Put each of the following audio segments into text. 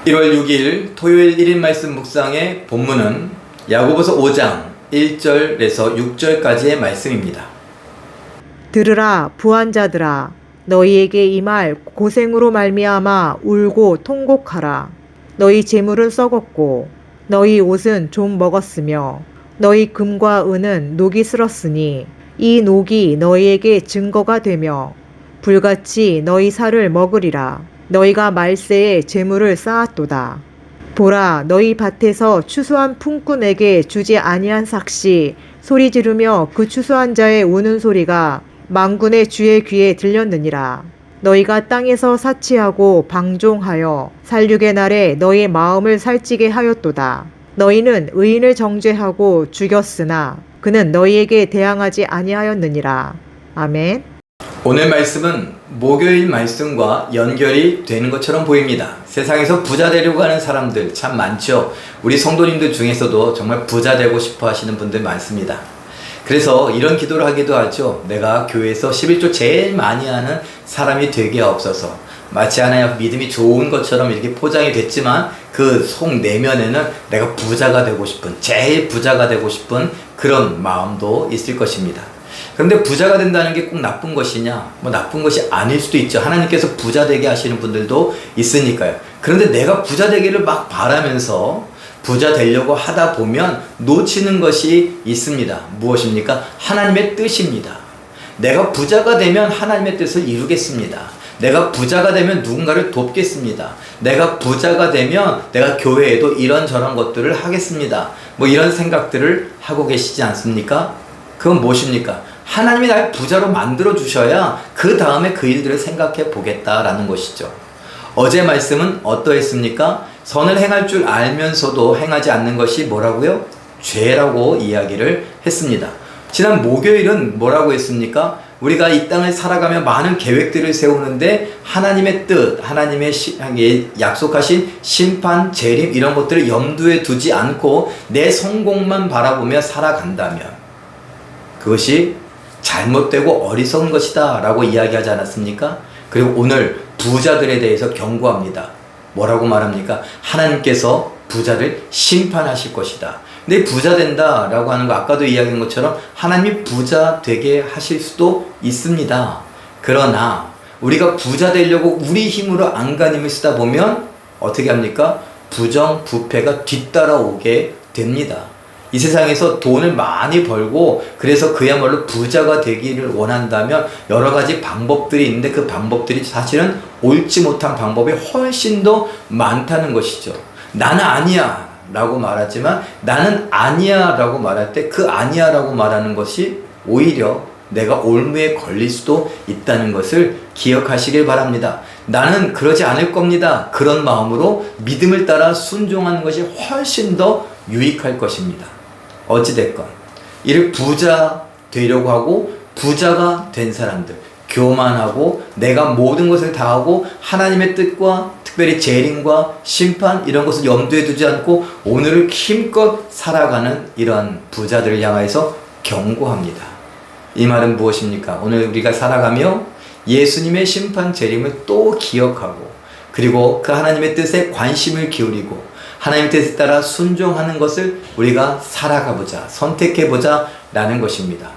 1월 6일 토요일 1인 말씀 묵상의 본문은 야고보서 5장 1절에서 6절까지의 말씀입니다. 들으라 부한 자들아, 너희에게 이 말 고생으로 말미암아 울고 통곡하라. 너희 재물은 썩었고 너희 옷은 좀 먹었으며 너희 금과 은은 녹이 슬었으니 이 녹이 너희에게 증거가 되며 불같이 너희 살을 먹으리라. 너희가 말세에 재물을 쌓았도다. 보라, 너희 밭에서 추수한 품꾼에게 주지 아니한 삭시 소리 지르며 그 추수한 자의 우는 소리가 만군의 주의 귀에 들렸느니라. 너희가 땅에서 사치하고 방종하여 살육의 날에 너희 마음을 살찌게 하였도다. 너희는 의인을 정죄하고 죽였으나 그는 너희에게 대항하지 아니하였느니라. 아멘. 오늘 말씀은 목요일 말씀과 연결이 되는 것처럼 보입니다. 세상에서 부자 되려고 하는 사람들 참 많죠. 우리 성도님들 중에서도 정말 부자 되고 싶어 하시는 분들 많습니다. 그래서 이런 기도를 하기도 하죠. 내가 교회에서 11조 제일 많이 하는 사람이 되게 없어서, 마치 하나의 믿음이 좋은 것처럼 이렇게 포장이 됐지만 그 속 내면에는 내가 부자가 되고 싶은, 제일 부자가 되고 싶은 그런 마음도 있을 것입니다. 그런데 부자가 된다는 게 꼭 나쁜 것이냐? 나쁜 것이 아닐 수도 있죠. 하나님께서 부자 되게 하시는 분들도 있으니까요. 그런데 내가 부자 되기를 막 바라면서 부자 되려고 하다 보면 놓치는 것이 있습니다. 무엇입니까? 하나님의 뜻입니다. 내가 부자가 되면 하나님의 뜻을 이루겠습니다. 내가 부자가 되면 누군가를 돕겠습니다. 내가 부자가 되면 내가 교회에도 이런저런 것들을 하겠습니다. 이런 생각들을 하고 계시지 않습니까? 그건 무엇입니까? 하나님이 날 부자로 만들어 주셔야 그 다음에 그 일들을 생각해 보겠다라는 것이죠. 어제 말씀은 어떠했습니까? 선을 행할 줄 알면서도 행하지 않는 것이 뭐라고요? 죄라고 이야기를 했습니다. 지난 목요일은 뭐라고 했습니까? 우리가 이 땅을 살아가며 많은 계획들을 세우는데 하나님의 뜻, 하나님의 약속하신 심판, 재림 이런 것들을 염두에 두지 않고 내 성공만 바라보며 살아간다면 그것이 잘못되고 어리석은 것이다 라고 이야기하지 않았습니까? 그리고 오늘 부자들에 대해서 경고합니다. 뭐라고 말합니까? 하나님께서 부자를 심판하실 것이다. 근데 부자 된다 라고 하는 거 아까도 이야기한 것처럼 하나님이 부자 되게 하실 수도 있습니다. 그러나 우리가 부자 되려고 우리 힘으로 안간힘을 쓰다 보면 어떻게 합니까? 부정부패가 뒤따라오게 됩니다. 이 세상에서 돈을 많이 벌고 그래서 그야말로 부자가 되기를 원한다면 여러 가지 방법들이 있는데 그 방법들이 사실은 옳지 못한 방법이 훨씬 더 많다는 것이죠. 나는 아니야 라고 말하지만 나는 아니야 라고 말할 때 그 아니야 라고 말하는 것이 오히려 내가 올무에 걸릴 수도 있다는 것을 기억하시길 바랍니다. 나는 그러지 않을 겁니다. 그런 마음으로 믿음을 따라 순종하는 것이 훨씬 더 유익할 것입니다. 어찌됐건 이를 부자 되려고 하고 부자가 된 사람들, 교만하고 내가 모든 것을 다 하고 하나님의 뜻과 특별히 재림과 심판 이런 것을 염두에 두지 않고 오늘을 힘껏 살아가는 이러한 부자들을 향해서 경고합니다. 이 말은 무엇입니까? 오늘 우리가 살아가며 예수님의 심판 재림을 또 기억하고 그리고 그 하나님의 뜻에 관심을 기울이고 하나님의 뜻에 따라 순종하는 것을 우리가 살아가보자, 선택해보자 라는 것입니다.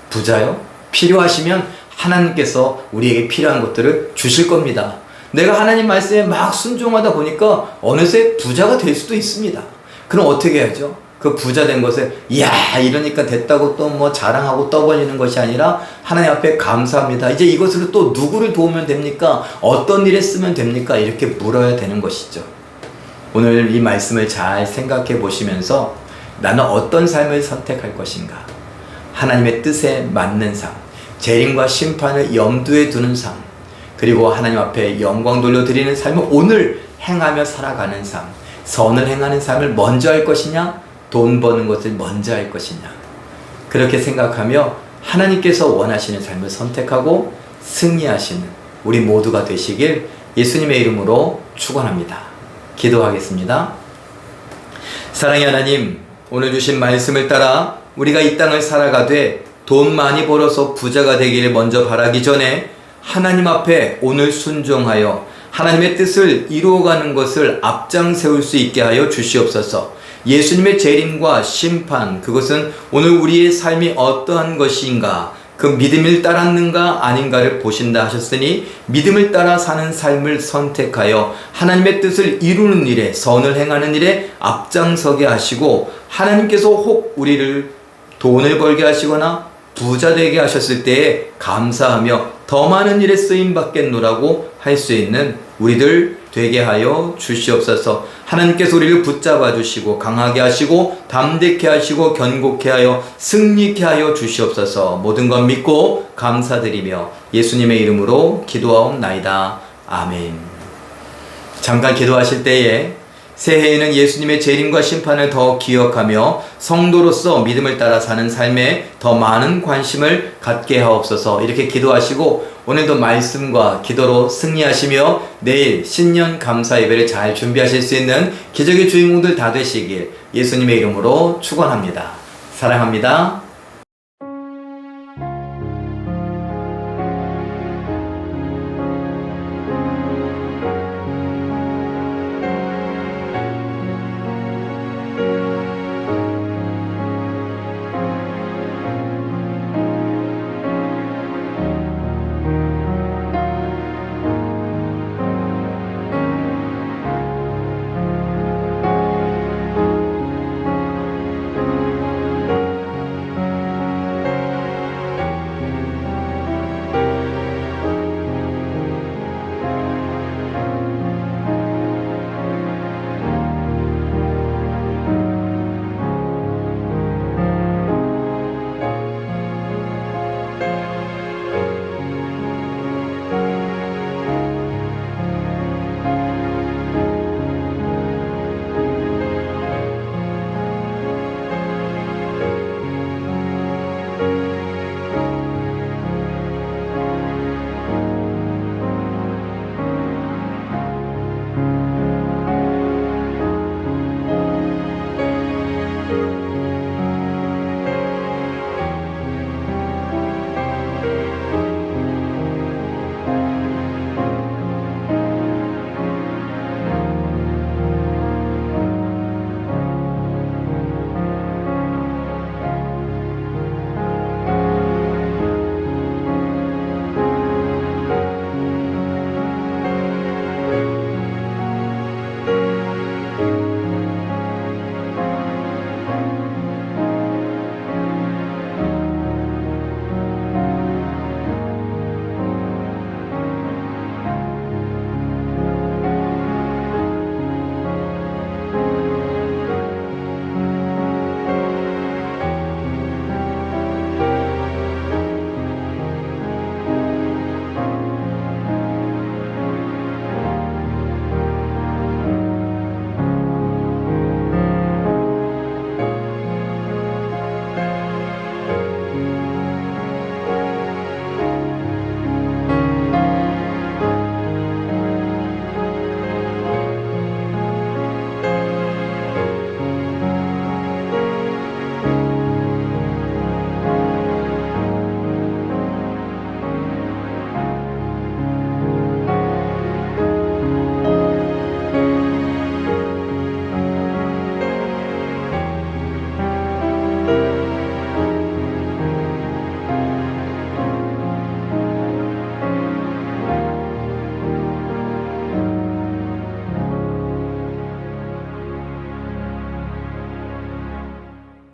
부자요? 필요하시면 하나님께서 우리에게 필요한 것들을 주실 겁니다. 내가 하나님 말씀에 막 순종하다 보니까 어느새 부자가 될 수도 있습니다. 그럼 어떻게 해야죠? 그 부자 된 것을 이야 이러니까 됐다고 또 자랑하고 떠벌리는 것이 아니라 하나님 앞에 감사합니다. 이제 이것으로 또 누구를 도우면 됩니까? 어떤 일에 쓰면 됩니까? 이렇게 물어야 되는 것이죠. 오늘 이 말씀을 잘 생각해 보시면서 나는 어떤 삶을 선택할 것인가? 하나님의 뜻에 맞는 삶, 재림과 심판을 염두에 두는 삶, 그리고 하나님 앞에 영광 돌려드리는 삶을 오늘 행하며 살아가는 삶, 선을 행하는 삶을 먼저 할 것이냐? 돈 버는 것을 먼저 할 것이냐? 그렇게 생각하며 하나님께서 원하시는 삶을 선택하고 승리하시는 우리 모두가 되시길 예수님의 이름으로 축원합니다. 기도하겠습니다. 사랑의 하나님, 오늘 주신 말씀을 따라 우리가 이 땅을 살아가되 돈 많이 벌어서 부자가 되기를 먼저 바라기 전에 하나님 앞에 오늘 순종하여 하나님의 뜻을 이루어가는 것을 앞장 세울 수 있게 하여 주시옵소서. 예수님의 재림과 심판, 그것은 오늘 우리의 삶이 어떠한 것인가, 그 믿음을 따랐는가 아닌가를 보신다 하셨으니 믿음을 따라 사는 삶을 선택하여 하나님의 뜻을 이루는 일에, 선을 행하는 일에 앞장서게 하시고, 하나님께서 혹 우리를 돈을 벌게 하시거나 부자 되게 하셨을 때에 감사하며 더 많은 일에 쓰임 받겠노라고 할 수 있는 우리들 되게 하여 주시옵소서. 하나님께서 우리를 붙잡아 주시고 강하게 하시고 담대케 하시고 견고케 하여 승리케 하여 주시옵소서. 모든 것 믿고 감사드리며 예수님의 이름으로 기도하옵나이다. 아멘. 잠깐 기도하실 때에 새해에는 예수님의 재림과 심판을 더 기억하며 성도로서 믿음을 따라 사는 삶에 더 많은 관심을 갖게 하옵소서. 이렇게 기도하시고 오늘도 말씀과 기도로 승리하시며 내일 신년 감사 예배를 잘 준비하실 수 있는 기적의 주인공들 다 되시길 예수님의 이름으로 축원합니다. 사랑합니다.